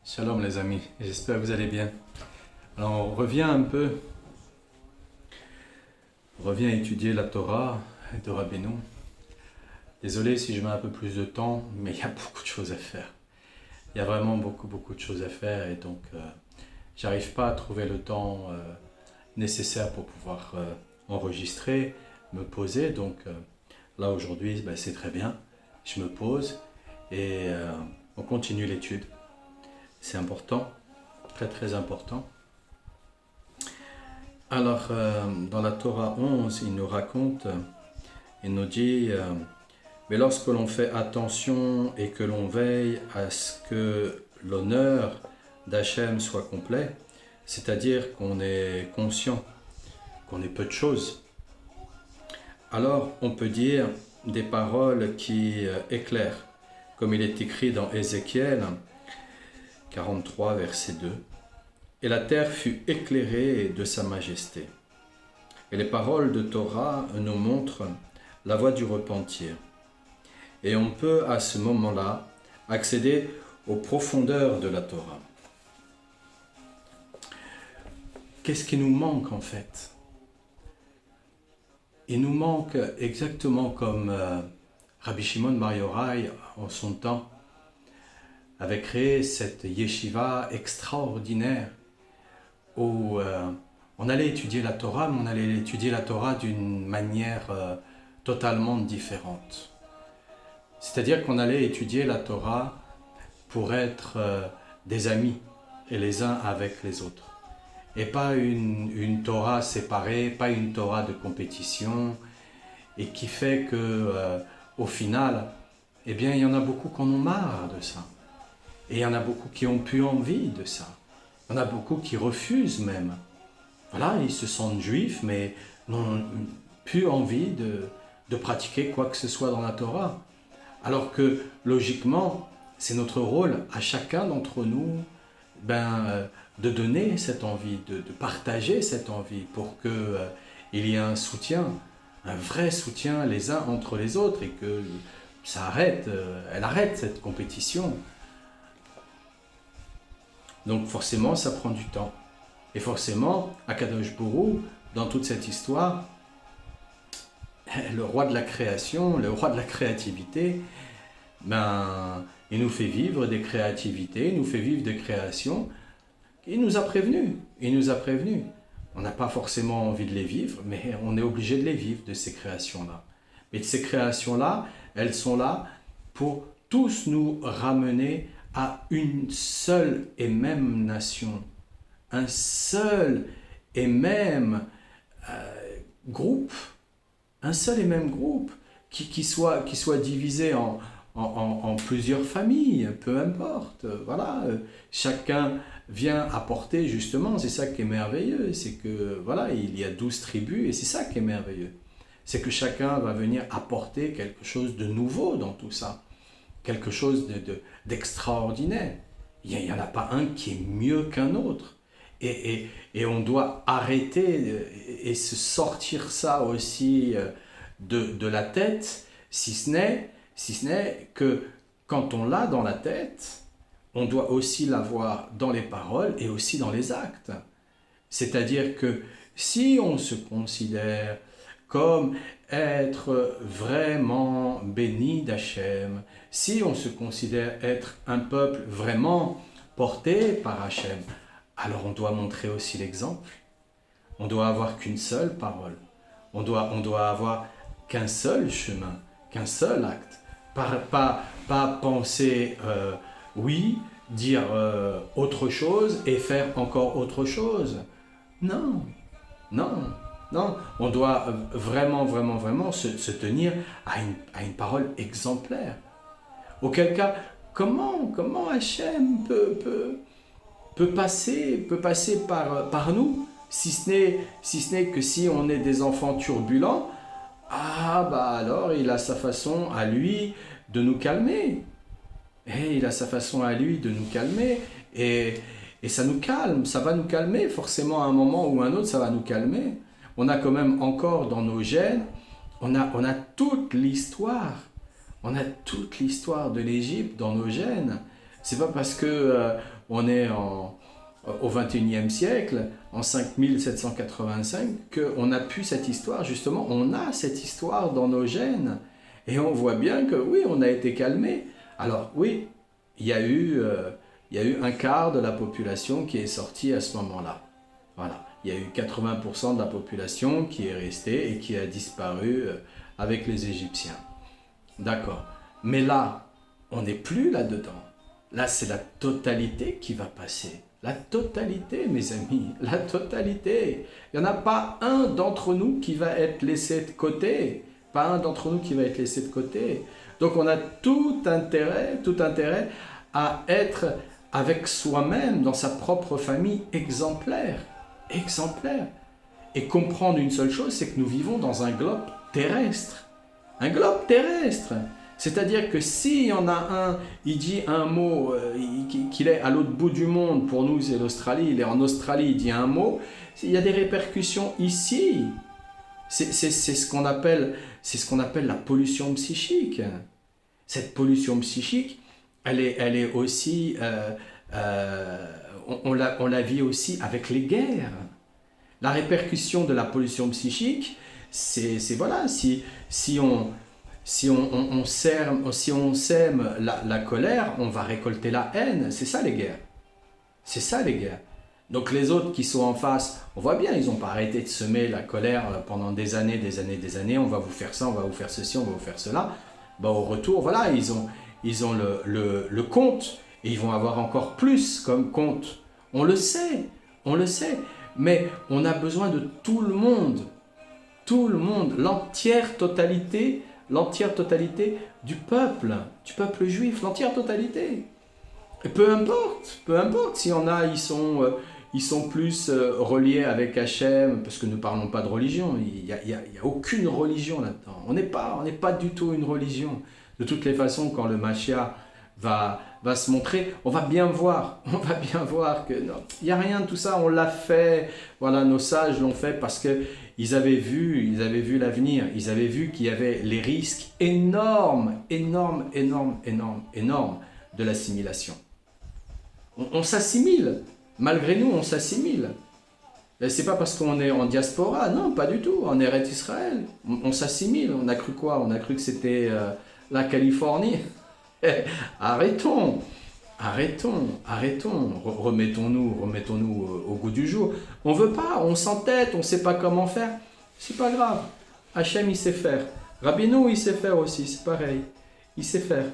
Shalom les amis, j'espère que vous allez bien. Alors on revient étudier la Torah de Rabbeinu. Désolé si je mets un peu plus de temps, mais il y a beaucoup de choses à faire. Il y a vraiment beaucoup de choses à faire et donc j'arrive pas à trouver le temps nécessaire pour pouvoir enregistrer, me poser. Donc là aujourd'hui c'est très bien, je me pose et on continue l'étude. C'est important, très important. Alors, dans la Torah 11, il nous raconte, il nous dit mais lorsque l'on fait attention et que l'on veille à ce que l'honneur d'Hachem soit complet, c'est-à-dire qu'on est conscient qu'on est peu de choses, alors on peut dire des paroles qui éclairent, comme il est écrit dans Ézéchiel 43, verset 2. Et la terre fut éclairée de sa majesté. Et les paroles de Torah nous montrent la voie du repentir. Et on peut à ce moment-là accéder aux profondeurs de la Torah. Qu'est-ce qui nous manque en fait? Il nous manque exactement comme Rabbi Shimon Bar Yochai en son temps avait créé cette yeshiva extraordinaire où on allait étudier la Torah, mais on allait étudier la Torah d'une manière totalement différente. C'est-à-dire qu'on allait étudier la Torah pour être des amis, et les uns avec les autres. Et pas une Torah séparée, pas une Torah de compétition, et qui fait que, au final, eh bien, il y en a beaucoup qui en ont marre de ça. Et il y en a beaucoup qui ont plus envie de ça. Il y en a beaucoup qui refusent même. Voilà, ils se sentent juifs, mais n'ont plus envie de pratiquer quoi que ce soit dans la Torah. Alors que, logiquement, c'est notre rôle, à chacun d'entre nous, de donner cette envie, de partager cette envie pour qu'il y ait un soutien, un vrai soutien les uns entre les autres et que ça arrête, elle arrête cette compétition. Donc forcément, ça prend du temps. Et forcément, Akadosh Borou, dans toute cette histoire, le roi de la création, le roi de la créativité, il nous fait vivre des créativités, il nous fait vivre des créations. Il nous a prévenus, On n'a pas forcément envie de les vivre, mais on est obligé de les vivre, de ces créations-là. Mais ces créations-là, elles sont là pour tous nous ramener à une seule et même nation, un seul et même groupe, un seul et même groupe qui soit divisé en plusieurs familles, peu importe. Voilà, chacun vient apporter justement, c'est ça qui est merveilleux, c'est que voilà, il y a 12 tribus et c'est ça qui est merveilleux. C'est que chacun va venir apporter quelque chose de nouveau dans tout ça, quelque chose d'extraordinaire. Il n'y en a pas un qui est mieux qu'un autre. Et on doit arrêter et se sortir ça aussi de la tête, si ce n'est que quand on l'a dans la tête, on doit aussi l'avoir dans les paroles et aussi dans les actes. C'est-à-dire que si on se considère comme être vraiment béni d'Hachem, si on se considère être un peuple vraiment porté par Hachem, alors on doit montrer aussi l'exemple. On doit avoir qu'une seule parole. On doit avoir qu'un seul chemin, qu'un seul acte. Pas penser oui, dire autre chose et faire encore autre chose. Non. On doit vraiment se tenir à une parole exemplaire. Auquel cas, comment Hachem peut passer par nous, si ce n'est que si on est des enfants turbulents, alors il a sa façon à lui de nous calmer. Et il a sa façon à lui de nous calmer. Et ça nous calme, ça va nous calmer. Forcément, à un moment ou à un autre, ça va nous calmer. On a quand même encore dans nos gènes, on a toute l'histoire. On a toute l'histoire de l'Égypte dans nos gènes. C'est pas parce que on est au 21e siècle, en 5785, qu'on a pu cette histoire. Justement, on a cette histoire dans nos gènes. Et on voit bien que oui, on a été calmé. Alors oui, il y a eu un quart de la population qui est sortie à ce moment-là. Voilà. Il y a eu 80% de la population qui est restée et qui a disparu avec les Égyptiens. D'accord. Mais là, on n'est plus là-dedans. Là, c'est la totalité qui va passer. La totalité, mes amis, la totalité. Il n'y en a pas un d'entre nous qui va être laissé de côté. Pas un d'entre nous qui va être laissé de côté. Donc on a tout intérêt à être avec soi-même, dans sa propre famille, exemplaire. Exemplaire. Et comprendre une seule chose, c'est que nous vivons dans un globe terrestre. Un globe terrestre. C'est-à-dire que s'il y en a un, il dit un mot, qu'il est à l'autre bout du monde, pour nous c'est l'Australie, il est en Australie, il dit un mot, il y a des répercussions ici. C'est ce qu'on appelle la pollution psychique. Cette pollution psychique, elle est aussi, on la vit aussi avec les guerres. La répercussion de la pollution psychique, c'est voilà, si on sème la colère, on va récolter la haine. C'est ça les guerres. C'est ça les guerres. Donc les autres qui sont en face, on voit bien, ils n'ont pas arrêté de semer la colère pendant des années. On va vous faire ça, on va vous faire ceci, on va vous faire cela. Ben, au retour, voilà, ils ont le compte et ils vont avoir encore plus comme compte. On le sait. Mais on a besoin de tout le monde, l'entière totalité du peuple juif, l'entière totalité. Et peu importe s'il y en a, ils sont plus reliés avec Hachem, parce que nous ne parlons pas de religion, il n'y a aucune religion là-dedans. On n'est pas du tout une religion. De toutes les façons, quand le Mashiach va se montrer, on va bien voir que non, il n'y a rien de tout ça, on l'a fait, voilà, nos sages l'ont fait parce qu'ils avaient vu l'avenir, ils avaient vu qu'il y avait les risques énormes de l'assimilation. On s'assimile, malgré nous on s'assimile. C'est pas parce qu'on est en diaspora, non, pas du tout, en Eretz Israël, on s'assimile. On a cru quoi? On a cru que c'était la Californie. Arrêtons, remettons-nous au goût du jour. On veut pas, on s'entête, on sait pas comment faire, c'est pas grave. Hachem il sait faire, Rabbeinu il sait faire aussi, c'est pareil, il sait faire.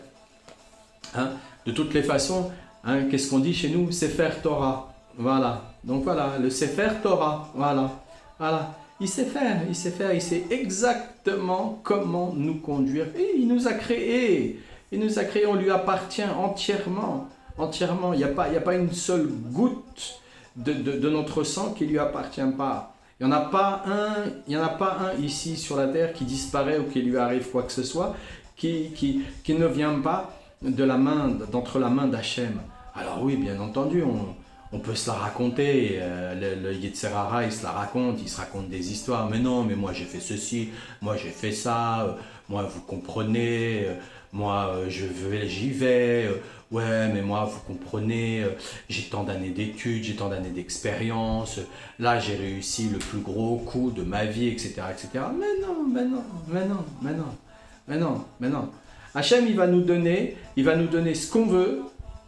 Hein? De toutes les façons, hein, qu'est-ce qu'on dit chez nous? Sefer Torah, voilà. Donc voilà, le Sefer Torah, voilà. Il sait faire, il sait exactement comment nous conduire. Et il nous a créés. On lui appartient entièrement. Il n'y a pas une seule goutte de notre sang qui ne lui appartient pas. Il n'y en a pas un ici sur la terre qui disparaît ou qui lui arrive quoi que ce soit, qui ne vient pas d'entre la main d'Hachem. Alors oui, bien entendu, on peut se la raconter, le Yetzer Hara, il se raconte des histoires. Mais non, mais moi j'ai fait ceci, moi j'ai fait ça, moi vous comprenez, moi j'y vais, ouais, mais moi vous comprenez, j'ai tant d'années d'études, j'ai tant d'années d'expérience, là j'ai réussi le plus gros coup de ma vie, etc. Mais non. Hachem, il va nous donner ce qu'on veut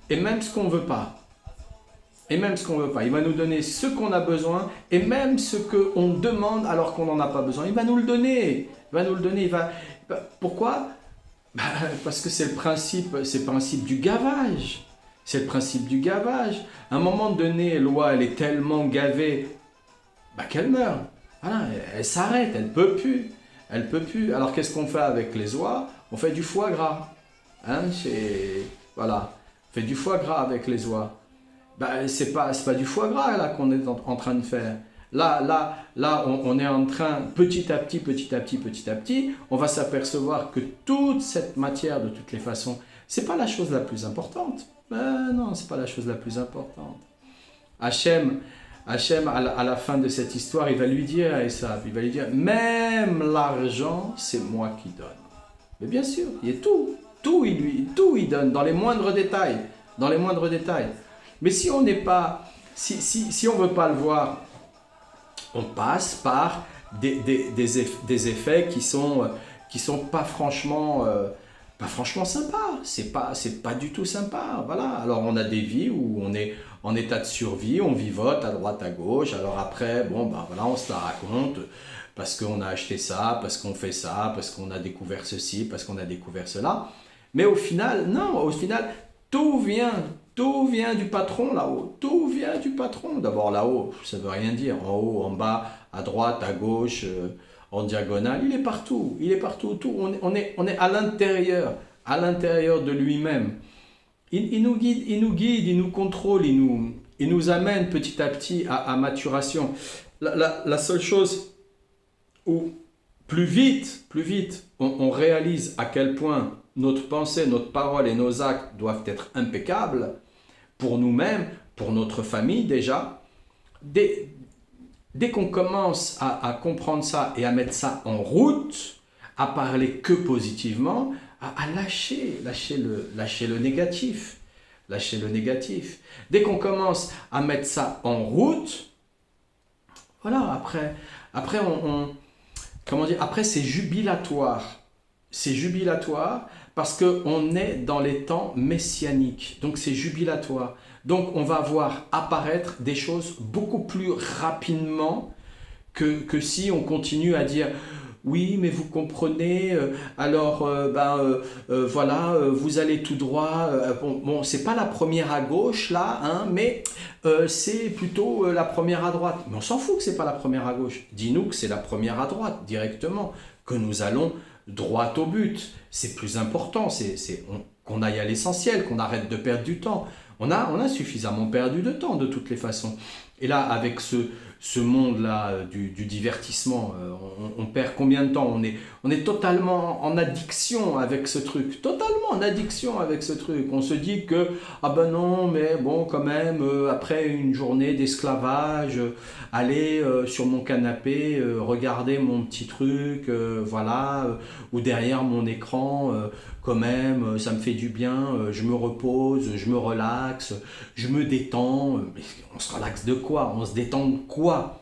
et même ce qu'on ne veut pas. Il va nous donner ce qu'on a besoin et même ce qu'on demande alors qu'on n'en a pas besoin. Il va nous le donner. Pourquoi? Parce que c'est le principe du gavage. À un moment donné, l'oie, elle est tellement gavée qu'elle meurt. Voilà, elle s'arrête, elle peut plus. Alors qu'est-ce qu'on fait avec les oies? On fait du foie gras. Voilà, on fait du foie gras avec les oies. C'est pas du foie gras là qu'on est en train de faire. Là, on est en train, petit à petit, on va s'apercevoir que toute cette matière, de toutes les façons, c'est pas la chose la plus importante. Non, c'est pas la chose la plus importante. Hachem, à la fin de cette histoire, il va lui dire à Esav, même l'argent, c'est moi qui donne. Mais bien sûr, il y a tout il donne, dans les moindres détails. dans les moindres détails. Mais si on n'est pas, si on veut pas le voir, on passe par des effets qui sont pas franchement sympas. C'est pas du tout sympa. Voilà. Alors on a des vies où on est en état de survie, on vivote à droite, à gauche. Alors après, bon, ben voilà, on se la raconte parce qu'on a acheté ça, parce qu'on fait ça, parce qu'on a découvert ceci, parce qu'on a découvert cela. Mais au final, non, au final, tout vient, tout vient du patron là-haut. Tout vient du patron. D'abord là-haut, ça veut rien dire. En haut, en bas, à droite, à gauche, en diagonale, il est partout. Il est partout. Tout. On est à l'intérieur de lui-même. Il nous guide, il nous contrôle, il nous amène petit à petit à maturation. La seule chose où plus vite, on réalise à quel point notre pensée, notre parole et nos actes doivent être impeccables pour nous-mêmes, pour notre famille déjà. Dès qu'on commence à comprendre ça et à mettre ça en route, à parler que positivement, à lâcher le négatif. Lâcher le négatif. Dès qu'on commence à mettre ça en route, voilà, après comment dire, après c'est jubilatoire. C'est jubilatoire parce qu'on est dans les temps messianiques. Donc c'est jubilatoire. Donc on va voir apparaître des choses beaucoup plus rapidement que si on continue à dire oui, mais vous comprenez, voilà, vous allez tout droit. Bon, c'est pas la première à gauche là, hein, mais c'est plutôt la première à droite. Mais on s'en fout que c'est pas la première à gauche. Dis-nous que c'est la première à droite directement, que nous allons droit au but. C'est plus important, qu'on aille à l'essentiel, qu'on arrête de perdre du temps. On a suffisamment perdu de temps de toutes les façons. Et là, avec ce monde-là du divertissement, on perd combien de temps? On est totalement en addiction avec ce truc. Totalement en addiction avec ce truc. On se dit que, ah ben non, mais bon, quand même, après une journée d'esclavage, aller sur mon canapé, regarder mon petit truc, voilà, ou derrière mon écran, quand même, ça me fait du bien, je me repose, je me relaxe, je me détends. Mais on se relaxe de quoi? On se détend de quoi?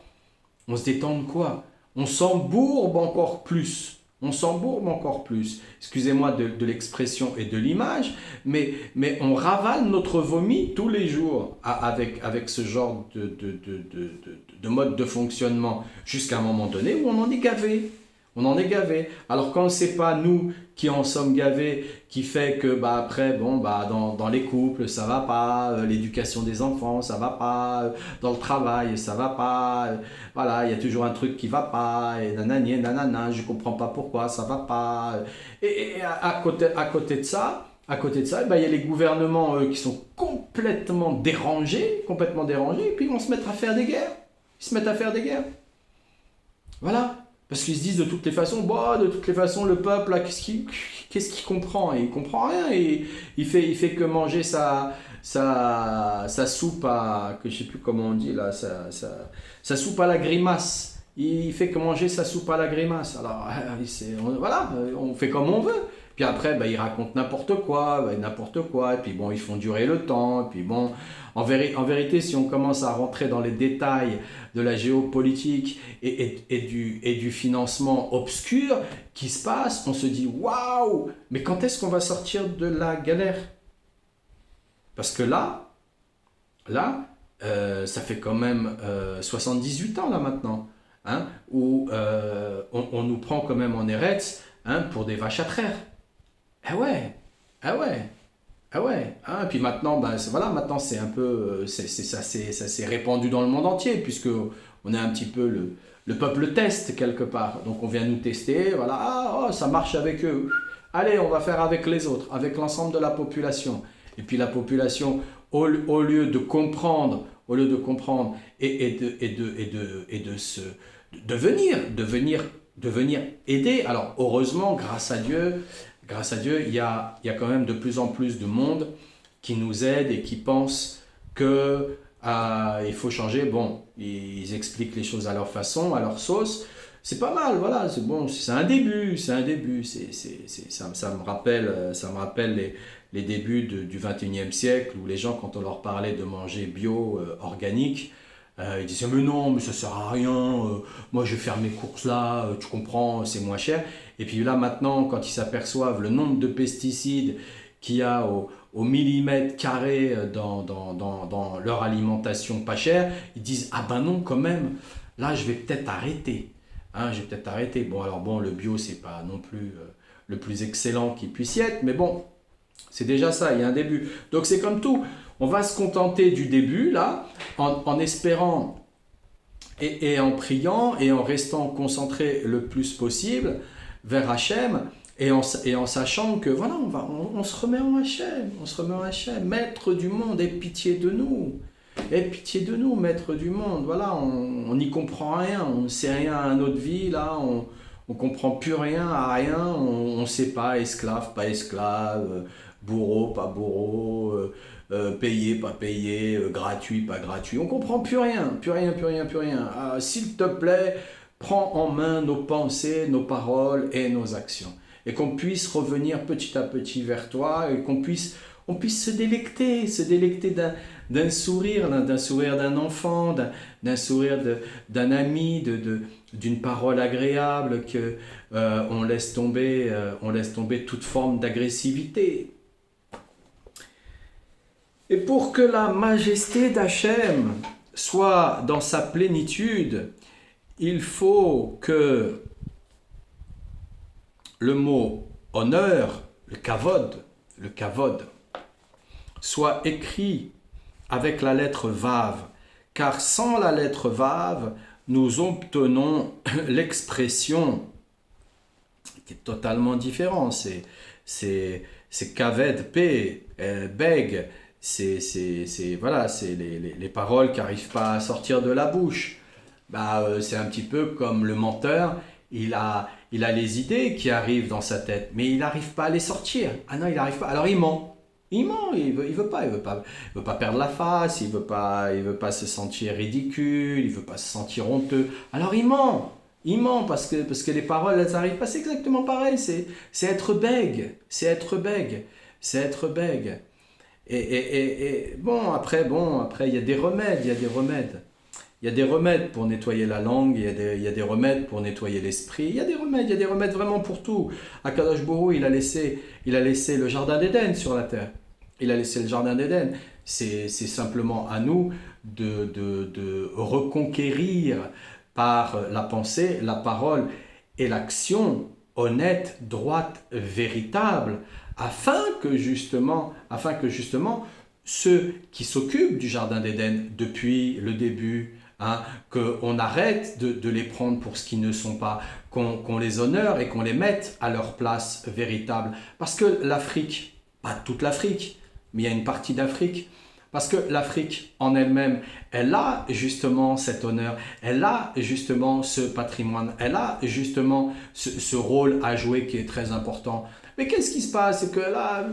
On se détend de quoi? On s'embourbe encore plus. On s'embourbe encore plus. Excusez-moi de l'expression et de l'image, mais on ravale notre vomi tous les jours avec ce genre de mode de fonctionnement jusqu'à un moment donné où on en est gavé. On en est gavé. Alors quand c'est pas nous qui en sommes gavés, qui fait que après dans les couples ça va pas, l'éducation des enfants ça va pas, dans le travail ça va pas, voilà, il y a toujours un truc qui va pas, et nanani nanana, je comprends pas pourquoi ça va pas. Et à côté de ça, il y a les gouvernements qui sont complètement dérangés, et puis ils vont se mettre à faire des guerres. Ils se mettent à faire des guerres. Voilà. Parce qu'ils se disent de toutes les façons, le peuple, là, qu'est-ce qu'il comprend? Et il comprend rien. Et il fait que manger sa soupe à, que je sais plus comment on dit là, sa soupe à la grimace. Il fait que manger sa soupe à la grimace. Alors, voilà, on fait comme on veut. Puis après, ils racontent n'importe quoi. Et puis bon, ils font durer le temps. Et puis bon, en vérité, si on commence à rentrer dans les détails de la géopolitique et du financement obscur qui se passe, on se dit waouh, mais quand est-ce qu'on va sortir de la galère? Parce que là, ça fait quand même 78 ans là maintenant, hein, où on nous prend quand même en éretz, hein, pour des vaches à traire. Ah ouais, ah ouais. Ah ouais, hein, puis maintenant, voilà, maintenant c'est un peu, ça s'est répandu dans le monde entier, puisque on est un petit peu le peuple test quelque part. Donc on vient nous tester, voilà, ça marche avec eux. Allez, on va faire avec les autres, avec l'ensemble de la population. Et puis la population, au lieu de comprendre, de venir aider. Alors heureusement, grâce à Dieu, il y a quand même de plus en plus de monde qui nous aide et qui pense que il faut changer. Bon, ils expliquent les choses à leur façon, à leur sauce. C'est pas mal, voilà, c'est bon, c'est un début. Ça me rappelle les débuts du 21e siècle, où les gens, quand on leur parlait de manger bio, organique, ils disaient mais non, mais ça sert à rien, moi je vais faire mes courses là, tu comprends, c'est moins cher. Et puis là maintenant, quand ils s'aperçoivent le nombre de pesticides qu'il y a au millimètre carré dans leur alimentation pas chère, ils disent ah ben non quand même, là je vais peut-être arrêter. Hein, je vais peut-être arrêter. Bon alors bon, le bio c'est pas non plus le plus excellent qui puisse y être, mais bon, c'est déjà ça, il y a un début. Donc c'est comme tout, on va se contenter du début là, en espérant et en priant et en restant concentré le plus possible vers Hachem et en sachant que voilà, on se remet en Hachem, on se remet en Hachem, maître du monde, aie pitié de nous. Aie pitié de nous, maître du monde. Voilà, on n'y comprend rien, on ne sait rien à notre vie, là, on ne comprend plus rien à rien, on ne sait pas, esclave, pas esclave, bourreau, pas bourreau, payé, pas payé, gratuit, pas gratuit. On ne comprend plus rien, plus rien, plus rien, plus rien. S'il te plaît, prends en main nos pensées, nos paroles et nos actions. Et qu'on puisse revenir petit à petit vers toi et on puisse se délecter d'un sourire, d'un sourire d'un enfant, d'un sourire d'un ami, d'une parole agréable, que on laisse tomber toute forme d'agressivité. Et pour que la majesté d'Hachem soit dans sa plénitude, il faut que le mot honneur, le kavod, soit écrit avec la lettre Vav, car sans la lettre Vav, nous obtenons l'expression qui est totalement différente. C'est kaved, p, beg, voilà, c'est les paroles qui n'arrivent pas à sortir de la bouche. C'est un petit peu comme le menteur, il a les idées qui arrivent dans sa tête, mais il n'arrive pas à les sortir. Ah non, il n'arrive pas, alors il ment. Il ment, il veut pas perdre la face, il veut pas se sentir ridicule, il veut pas se sentir honteux. Alors il ment parce que les paroles elles arrivent pas, c'est exactement pareil, c'est être bègue, Et après il y a des remèdes, Il y a des remèdes pour nettoyer la langue, il y a des remèdes pour nettoyer l'esprit, il y a des remèdes vraiment pour tout. Akadosh Borou, il a laissé le jardin d'Éden sur la terre. Il a laissé le jardin d'Éden. C'est simplement à nous de reconquérir par la pensée, la parole et l'action honnête, droite, véritable, afin que justement ceux qui s'occupent du jardin d'Éden depuis le début, qu'on arrête de les prendre pour ce qu'ils ne sont pas, qu'on les honore et qu'on les mette à leur place véritable. Parce que l'Afrique, pas toute l'Afrique, mais il y a une partie d'Afrique, parce que l'Afrique en elle-même, elle a justement cet honneur, elle a justement ce patrimoine, elle a justement ce rôle à jouer qui est très important. Mais qu'est-ce qui se passe? C'est que là,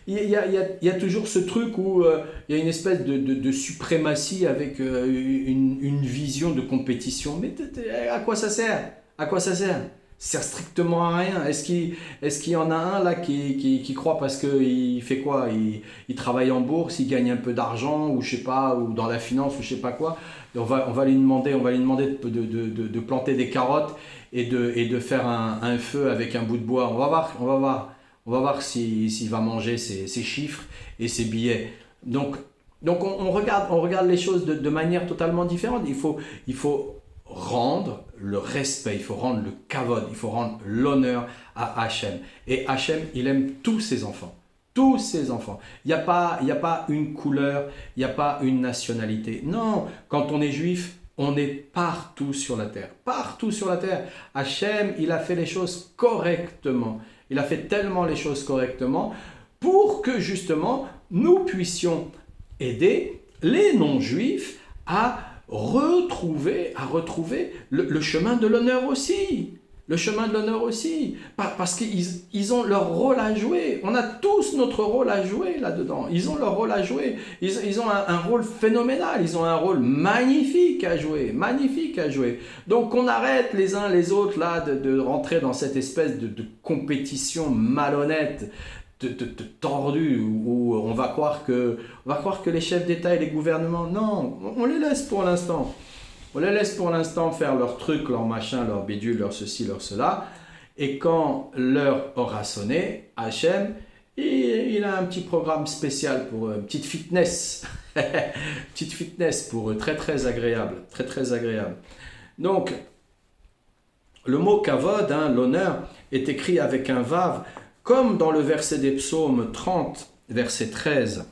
il y a toujours ce truc où il y a une espèce de suprématie avec une vision de compétition. Mais à quoi ça sert? À quoi ça sert? Ça sert strictement à rien. Est-ce qu'il y en a un là qui croit parce qu'il fait quoi? Il travaille en bourse, il gagne un peu d'argent, ou je sais pas, ou dans la finance, ou je sais pas quoi. On va lui demander de planter des carottes et de faire un feu avec un bout de bois. On va voir s'il va manger ses chiffres et ses billets. Donc on regarde les choses de manière totalement différente. Il faut rendre le respect, il faut rendre le kavod, il faut rendre l'honneur à Hachem. Et Hachem, il aime tous ses enfants. Tous ses enfants. Il n'y a pas une couleur, il n'y a pas une nationalité. Non, quand on est juif, on est partout sur la terre. Partout sur la terre. Hachem, il a fait les choses correctement. Il a fait tellement les choses correctement pour que justement nous puissions aider les non-juifs à retrouver le chemin de l'honneur aussi. Le chemin de l'honneur aussi. Parce qu'ils ont leur rôle à jouer. On a tous notre rôle à jouer là-dedans. Ils ont leur rôle à jouer. Ils ont un rôle phénoménal. Ils ont un rôle magnifique à jouer. Magnifique à jouer. Donc on arrête les uns les autres là de rentrer dans cette espèce de compétition malhonnête tordu où on va croire que les chefs d'État et les gouvernements, non, on les laisse pour l'instant. On les laisse pour l'instant faire leurs trucs, leurs machins, leurs bidules, leur ceci, leur cela. Et quand l'heure aura sonné, Hachem, il a un petit programme spécial pour eux, une petite fitness. Petite fitness pour eux, très très agréable. Très très agréable. Donc, le mot kavod, hein, l'honneur, est écrit avec un vav, comme dans le verset des psaumes 30, verset 13,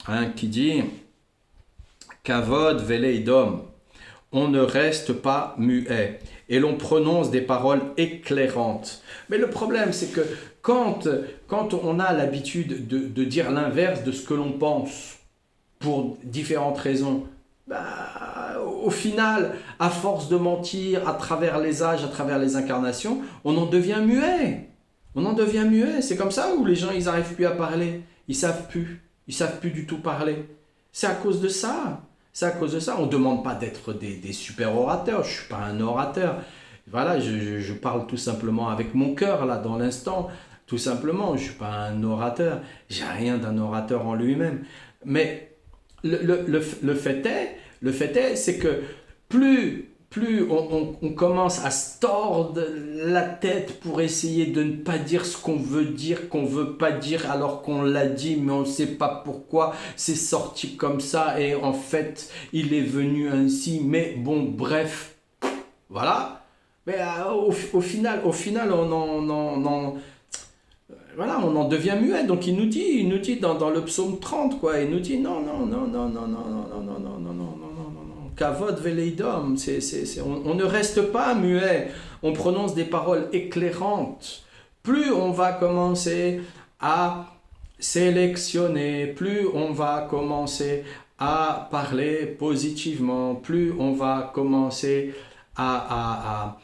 hein, qui dit Kavod veleidom, on ne reste pas muet, et l'on prononce des paroles éclairantes. Mais le problème, c'est que quand on a l'habitude de dire l'inverse de ce que l'on pense, pour différentes raisons, au final, à force de mentir à travers les âges, à travers les incarnations, on en devient muet. On en devient muet. C'est comme ça où les gens, ils n'arrivent plus à parler. Ils savent plus. Ils savent plus du tout parler. C'est à cause de ça. C'est à cause de ça. On ne demande pas d'être des super orateurs. Je ne suis pas un orateur. Voilà, je parle tout simplement avec mon cœur, là, dans l'instant. Tout simplement, je ne suis pas un orateur. J'ai rien d'un orateur en lui-même. Mais le fait est, c'est que plus on commence à se tordre la tête pour essayer de ne pas dire ce qu'on veut dire, qu'on ne veut pas dire alors qu'on l'a dit, mais on ne sait pas pourquoi c'est sorti comme ça et en fait il est venu ainsi, mais bon, bref, voilà. Mais au final, voilà, on en devient muet. Donc il nous dit dans le psaume 30, quoi, il nous dit non, Kavod veleidom, on ne reste pas muet, on prononce des paroles éclairantes. Plus on va commencer à sélectionner, plus on va commencer à parler positivement, plus on va commencer à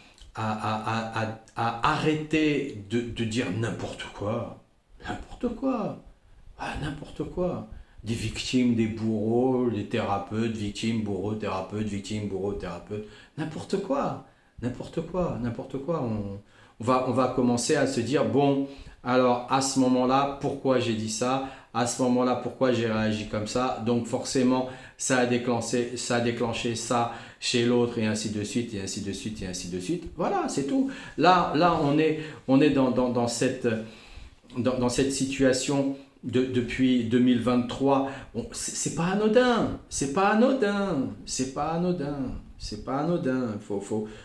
arrêter de dire n'importe quoi. N'importe quoi. Des victimes, des bourreaux, des thérapeutes, victimes, bourreaux, thérapeutes, victimes, bourreaux, thérapeutes. N'importe quoi. On va commencer à se dire, bon, alors à ce moment-là, pourquoi j'ai dit ça? À ce moment-là, pourquoi j'ai réagi comme ça? Donc forcément, ça a déclenché ça chez l'autre et ainsi de suite, et ainsi de suite, et ainsi de suite. Voilà, c'est tout. Là on est dans cette situation depuis 2023. Bon, c'est pas anodin.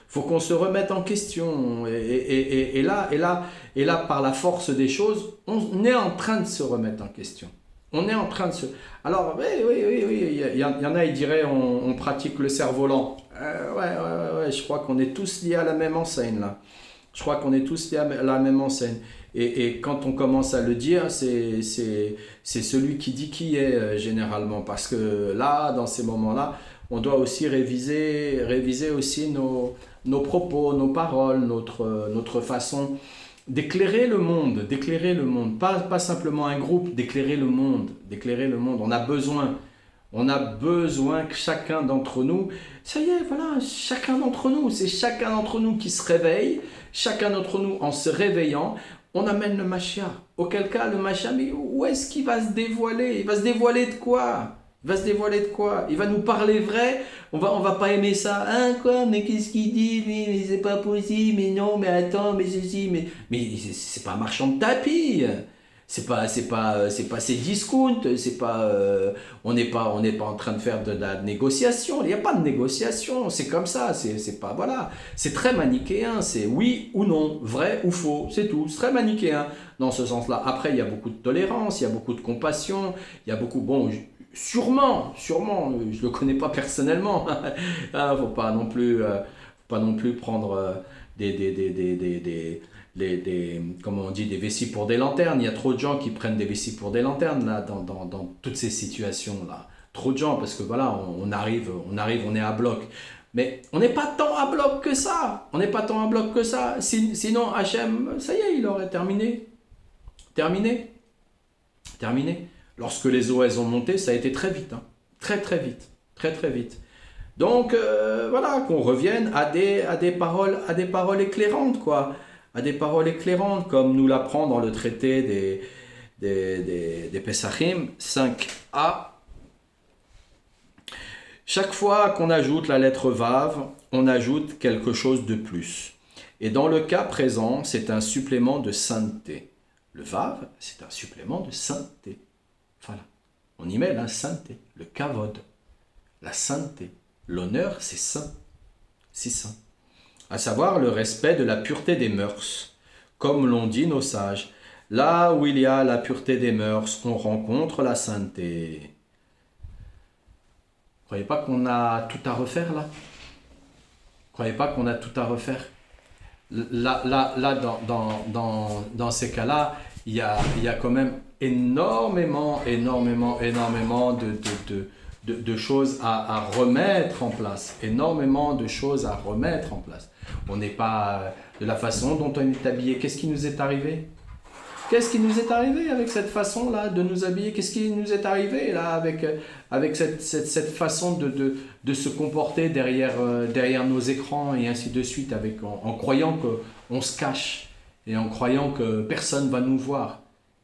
Faut qu'on se remette en question. Et là, par la force des choses, on est en train de se remettre en question. Alors, oui, il y en a, ils diraient, on pratique le cerf-volant. Ouais, je crois qu'on est tous liés à la même enseigne, là. La même enseigne. Et quand on commence à le dire, c'est celui qui dit qui est, généralement. Parce que là, dans ces moments-là, on doit aussi réviser aussi nos propos, nos paroles, notre façon d'éclairer le monde, pas simplement un groupe, d'éclairer le monde. On a besoin que chacun d'entre nous, ça y est, voilà, c'est chacun d'entre nous qui se réveille, chacun d'entre nous en se réveillant, on amène le Mashiach. Auquel cas, le Mashiach, mais où est-ce qu'il va se dévoiler? Il va se dévoiler de quoi? Il va nous parler vrai? On va pas aimer ça. Hein, quoi? Mais qu'est-ce qu'il dit? Mais c'est pas possible. Mais non, mais attends, mais ceci, mais c'est pas un marchand de tapis. C'est pas ces discounts. On n'est pas en train de faire de la négociation. Il n'y a pas de négociation. C'est comme ça. C'est pas, voilà. C'est très manichéen. C'est oui ou non, vrai ou faux. C'est tout. C'est très manichéen dans ce sens-là. Après, il y a beaucoup de tolérance, il y a beaucoup de compassion, il y a beaucoup, bon, sûrement, je ne le connais pas personnellement. Faut pas non plus prendre comment on dit, des vessies pour des lanternes. Il y a trop de gens qui prennent des vessies pour des lanternes là, dans toutes ces situations-là. Trop de gens, parce que voilà, on arrive, on est à bloc. Mais on n'est pas tant à bloc que ça. Sinon, Hachem, ça y est, il aurait terminé. Lorsque les eaux elles ont monté, ça a été très vite. Très vite. Donc, voilà, qu'on revienne à des paroles éclairantes, quoi. À des paroles éclairantes, comme nous l'apprend dans le traité des Pesachim, 5a. Chaque fois qu'on ajoute la lettre Vav, on ajoute quelque chose de plus. Et dans le cas présent, c'est un supplément de sainteté. Le Vav, c'est un supplément de sainteté. Voilà. On y met la sainteté, le kavod, la sainteté. L'honneur, c'est saint. C'est saint. À savoir le respect de la pureté des mœurs. Comme l'ont dit nos sages, là où il y a la pureté des mœurs, on rencontre la sainteté. Vous ne croyez pas qu'on a tout à refaire là? Vous ne croyez pas qu'on a tout à refaire? Là dans ces cas-là, il y a quand même énormément de choses à remettre en place. Énormément de choses à remettre en place. On n'est pas de la façon dont on est habillé. Qu'est-ce qui nous est arrivé? Qu'est-ce qui nous est arrivé avec cette façon-là de nous habiller? Qu'est-ce qui nous est arrivé là avec cette façon de se comporter derrière nos écrans et ainsi de suite, en croyant qu'on se cache et en croyant que personne va nous voir.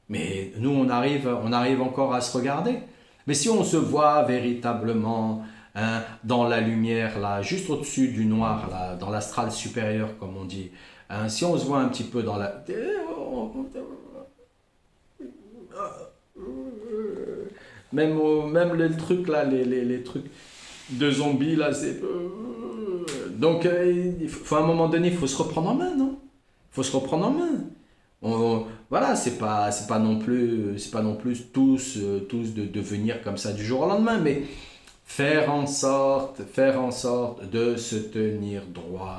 Mais nous, on arrive encore à se regarder. Mais si on se voit véritablement dans la lumière, là, juste au-dessus du noir, là, dans l'astral supérieur, comme on dit, si on se voit un petit peu dans la... Même les trucs là, les trucs de zombies là, c'est... Donc, à un moment donné, il faut se reprendre en main, non? Il faut se reprendre en main. Voilà, c'est pas non plus tous de venir comme ça du jour au lendemain, mais faire en sorte de se tenir droit,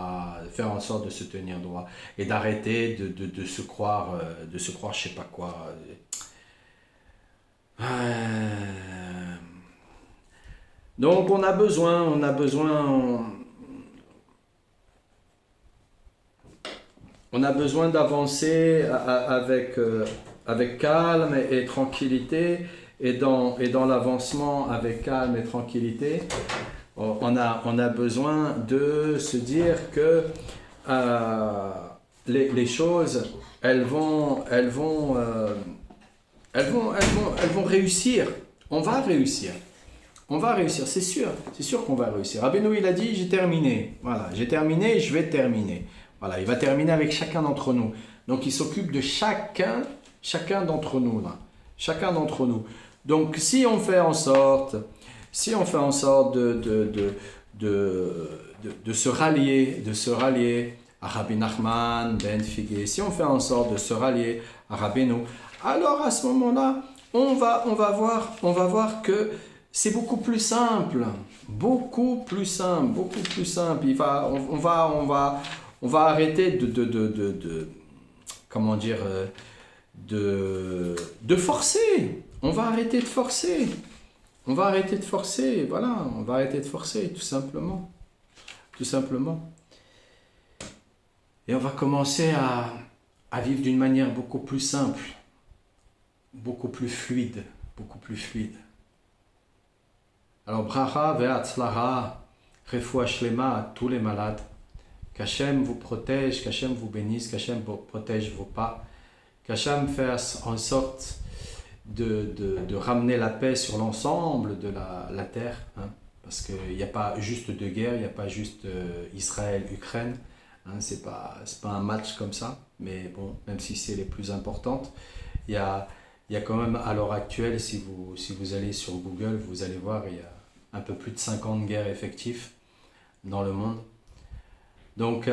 et d'arrêter de se croire, je sais pas quoi. Donc on a besoin d'avancer avec calme et tranquillité, et dans l'avancement avec calme et tranquillité, on a besoin de se dire que les choses, elles vont réussir. On va réussir, c'est sûr qu'on va réussir. Rabbeinu, il a dit, j'ai terminé, voilà, j'ai terminé, je vais terminer. Voilà, il va terminer avec chacun d'entre nous. Donc il s'occupe de chacun d'entre nous là. Chacun d'entre nous. Donc si on fait en sorte de se rallier à Rabbi Nachman ben Figué, si on fait en sorte de se rallier à Rabbeinu, alors à ce moment-là, on va voir que c'est beaucoup plus simple. On va arrêter comment dire, de forcer. On va arrêter de forcer. Voilà, on va arrêter de forcer, tout simplement. Et on va commencer à vivre d'une manière beaucoup plus simple, beaucoup plus fluide. Alors, bracha ve'atzlacha, refoua shlema à tous les malades. Qu'Hachem vous protège, qu'Hachem vous bénisse, qu'Hachem vous protège vos pas, qu'Hachem fasse en sorte de ramener la paix sur l'ensemble de la terre, hein, parce qu'il n'y a pas juste de guerre, il n'y a pas juste Israël-Ukraine, hein, c'est pas un match comme ça, mais bon, même si c'est les plus importantes, il y a quand même à l'heure actuelle, si vous allez sur Google, vous allez voir, il y a un peu plus de 50 guerres effectives dans le monde. Donc,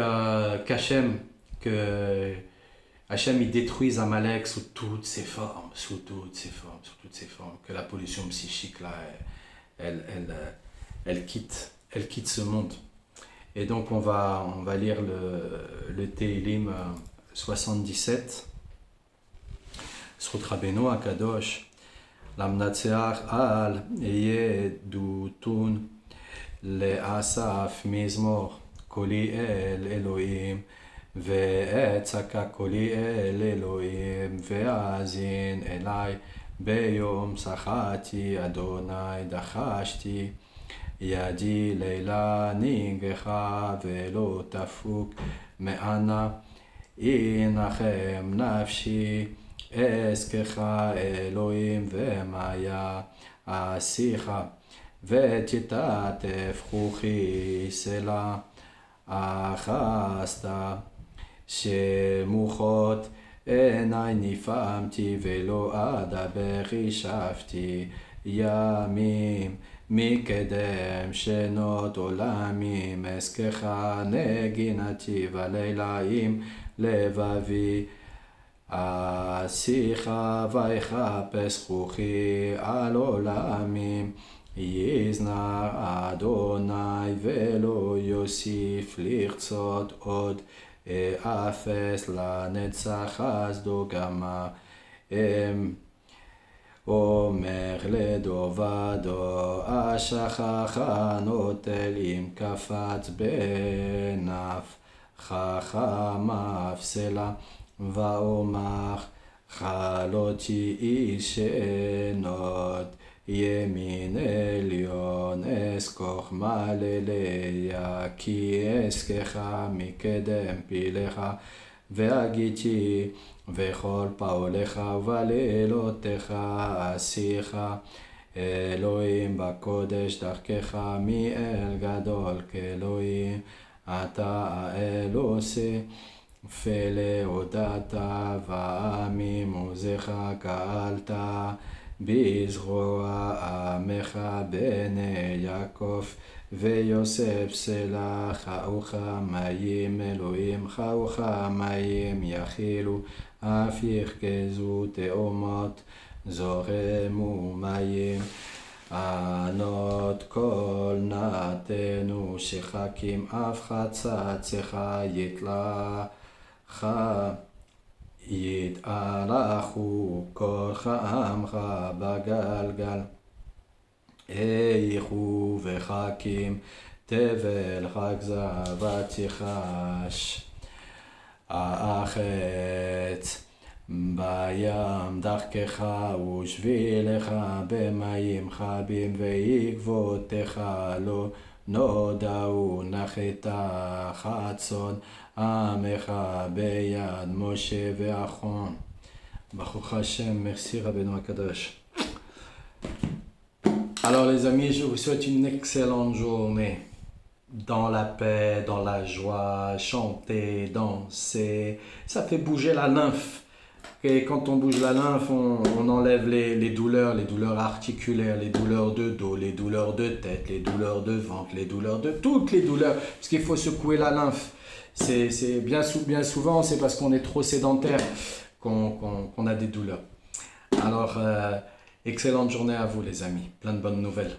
qu'Hachem il détruise Amalek sous toutes ses formes, que la pollution psychique là, elle quitte ce monde. Et donc on va lire le Tehillim 77, Zchut Rabbeinu Akadosh, Lamnatseach al Yedutun le'asaf mizmor Koli el Elohim ve'etzaka koli el Elohim ve'azin elai beyom sachati Adonai dachashti yadi leila ningecha ve'lo tafuk me'ana inachem nafshi אזכרך אלוהים ומה יעשיך ותתעטף כוכי סלע אחזת שמוחות עיניי נפעמתי ולא אדבר השבתי ימים מקדם שנות עולמים אזכרך נגינתי בלילה עם לבבי אשיך ויחפש כוכי על עולמים יזנח אדוני ולא יוסיף לרצות עוד אפס לנצח חסדו גמר אומר לדובדו אשכח נוטל אם קפץ בנפחך מפסלה ואומך חלותי ישנות ימין עליון אסכוך מעלליה כי אזכך מקדם פילך והגיתי וכל פעולך ובלילותיך אשיך אלוהים בקודש דרכך מאל גדול כאלוהים אתה האל עושה פלא הודעת ועמים עוזך גאלת בזרוע עמך בני יעקב ויוסף סלע חאוך מים אלוהים חאוך מים יכילו אף יחגזו תאומות זורמו מים ענות כל נתנו שחקים אף חצצך יתהלכו כל עמך בגלגל איכו וחכים תבל חג זבת יחש האחץ בים דרכך ושבילך במים חבים ועקבותיך לא נודעו נחת חצון עמך ביד משה ואחרון. ברוך Hashem, merci Rabbeinu Akadosh. Alors les amis, je vous souhaite une excellente journée. Dans la paix, dans la joie, chanter, danser, ça fait bouger la lymphe. Et quand on bouge la lymphe, on enlève les douleurs articulaires, les douleurs de dos, les douleurs de tête, les douleurs de ventre, les douleurs de toutes les douleurs, parce qu'il faut secouer la lymphe. C'est bien souvent, c'est parce qu'on est trop sédentaire qu'on a des douleurs. Alors, excellente journée à vous les amis, plein de bonnes nouvelles.